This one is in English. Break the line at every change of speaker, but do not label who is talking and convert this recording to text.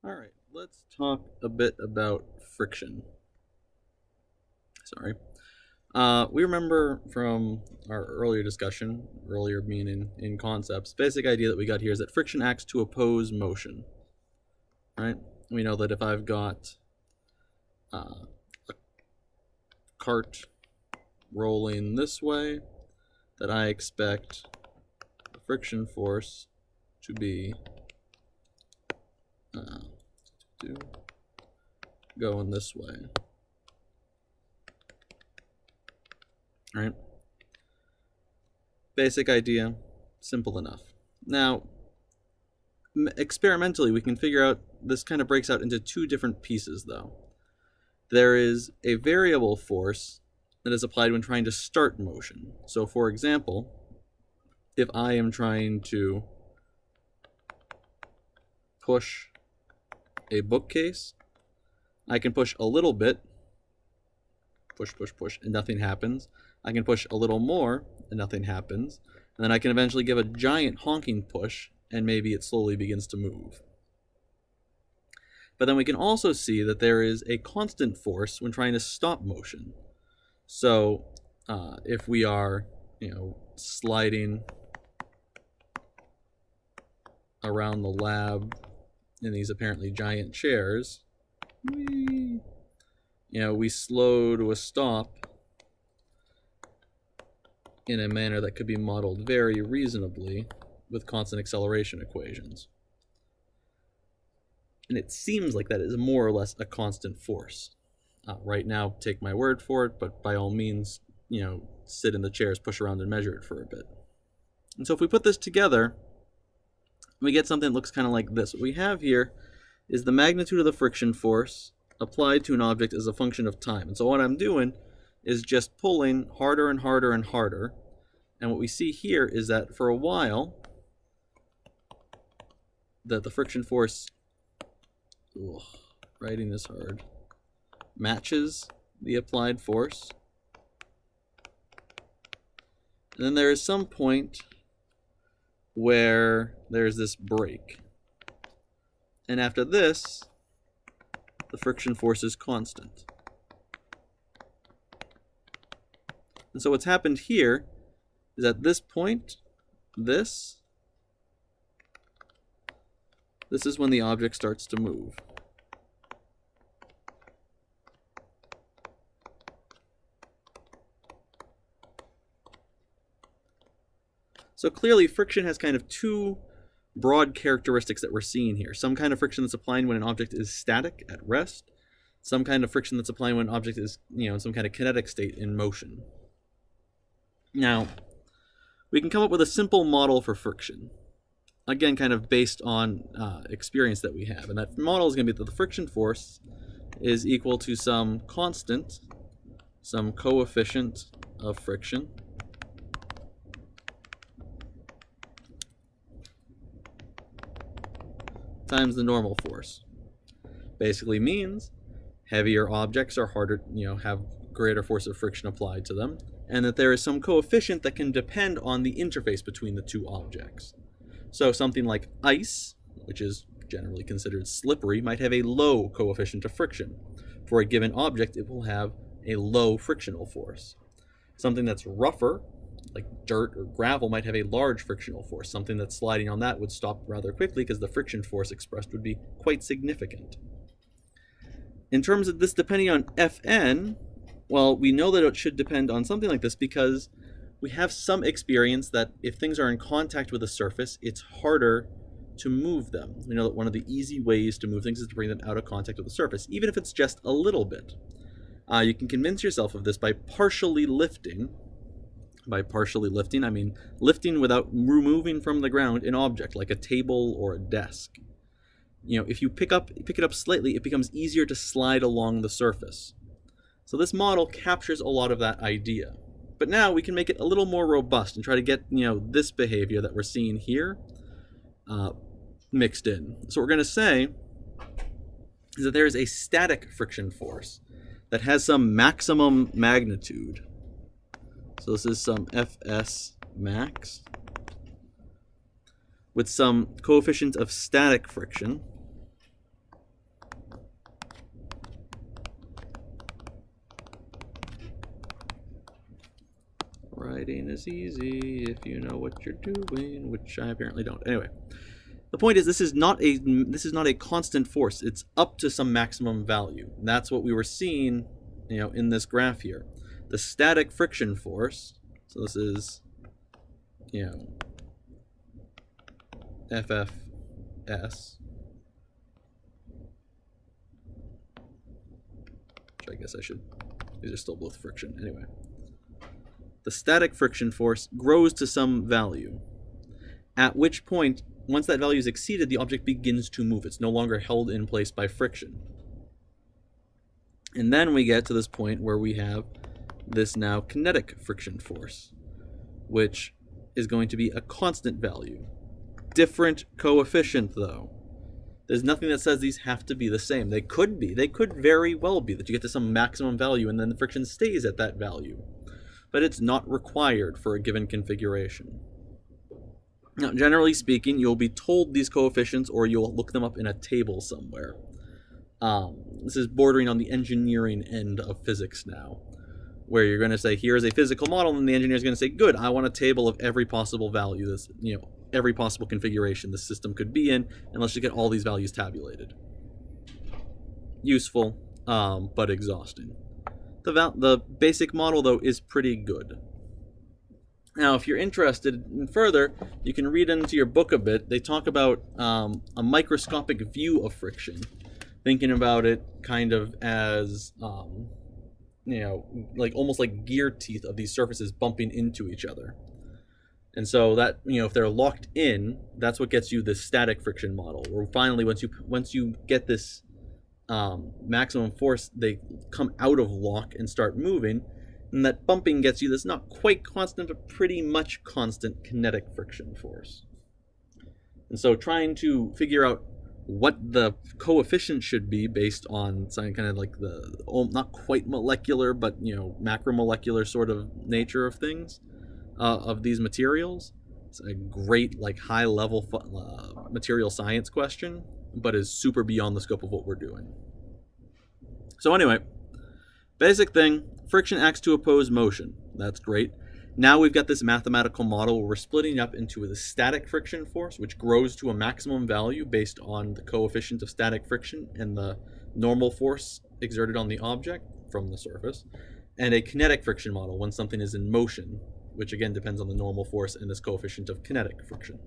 All right, let's talk a bit about friction. Sorry. We remember from our earlier discussion, earlier meaning in concepts, basic idea that we got here is that friction acts to oppose motion, right? We know that if I've got a cart rolling this way, that I expect the friction force to be going this way. Right? Basic idea, simple enough. Now, experimentally, we can figure out this kind of breaks out into two different pieces, though. There is a variable force that is applied when trying to start motion. So, for example, if I am trying to push a bookcase, I can push a little bit, push, push, push, and nothing happens. I can push a little more, and nothing happens. And then I can eventually give a giant honking push, and maybe it slowly begins to move. But then we can also see that there is a constant force when trying to stop motion. So if we are, sliding around the lab in these apparently giant chairs, we slow to a stop in a manner that could be modeled very reasonably with constant acceleration equations. And it seems like that is more or less a constant force. Right now, take my word for it, but by all means, sit in the chairs, push around and measure it for a bit. And so if we put this together, we get something that looks kind of like this. What we have here is the magnitude of the friction force applied to an object as a function of time. And so what I'm doing is just pulling harder and harder and harder. And what we see here is that for a while, that the friction force, writing this hard, matches the applied force. And then there is some point where there's this break. And after this, the friction force is constant. And so what's happened here is at this point, this is when the object starts to move. So clearly, friction has kind of two broad characteristics that we're seeing here. Some kind of friction that's applying when an object is static at rest. Some kind of friction that's applying when an object is, in some kind of kinetic state in motion. Now, we can come up with a simple model for friction. Again, kind of based on experience that we have. And that model is going to be that the friction force is equal to some constant, some coefficient of friction, times the normal force. Basically means heavier objects are harder, have greater force of friction applied to them, and that there is some coefficient that can depend on the interface between the two objects. So something like ice, which is generally considered slippery, might have a low coefficient of friction. For a given object, it will have a low frictional force. Something that's rougher, like dirt or gravel, might have a large frictional force. Something that's sliding on that would stop rather quickly because the friction force expressed would be quite significant. In terms of this depending on Fn, well, we know that it should depend on something like this because we have some experience that if things are in contact with a surface, it's harder to move them. We know that one of the easy ways to move things is to bring them out of contact with the surface, even if it's just a little bit. You can convince yourself of this by partially lifting. By partially lifting, I mean lifting without removing from the ground an object like a table or a desk. If you pick it up slightly, it becomes easier to slide along the surface. So this model captures a lot of that idea. But now we can make it a little more robust and try to get, this behavior that we're seeing here mixed in. So what we're going to say is that there is a static friction force that has some maximum magnitude. So this is some Fs max with some coefficient of static friction Writing is easy if you know what you're doing, which I apparently don't. Anyway, the point is this is not a constant force. It's up to some maximum value. And that's what we were seeing, in this graph here. The static friction force. So this is, FFS. Which I guess I should. These are still both friction. Anyway. The static friction force grows to some value, at which point, once that value is exceeded, the object begins to move. It's no longer held in place by friction. And then we get to this point where we have this now kinetic friction force, which is going to be a constant value. Different coefficient, though. There's nothing that says these have to be the same. They could be. They could very well be that you get to some maximum value and then the friction stays at that value. But it's not required for a given configuration. Now, generally speaking, you'll be told these coefficients or you'll look them up in a table somewhere. This is bordering on the engineering end of physics now, where you're going to say, here's a physical model, and the engineer is going to say, good, I want a table of every possible value, every possible configuration the system could be in, and let's just get all these values tabulated. Useful, but exhausting. The basic model, though, is pretty good. Now, if you're interested in further, you can read into your book a bit. They talk about a microscopic view of friction, thinking about it kind of as, like almost like gear teeth of these surfaces bumping into each other. And so that, if they're locked in, that's what gets you this static friction model, where finally, once you get this maximum force, they come out of lock and start moving, and that bumping gets you this not quite constant but pretty much constant kinetic friction force. And so trying to figure out what the coefficient should be based on something kind of like the not quite molecular but macromolecular sort of nature of things, of these materials, it's a great like high level material science question, but is super beyond the scope of what we're doing. So anyway, basic thing, friction acts to oppose motion. That's great. Now we've got this mathematical model where we're splitting up into the static friction force, which grows to a maximum value based on the coefficient of static friction and the normal force exerted on the object from the surface, and a kinetic friction model when something is in motion, which again depends on the normal force and this coefficient of kinetic friction.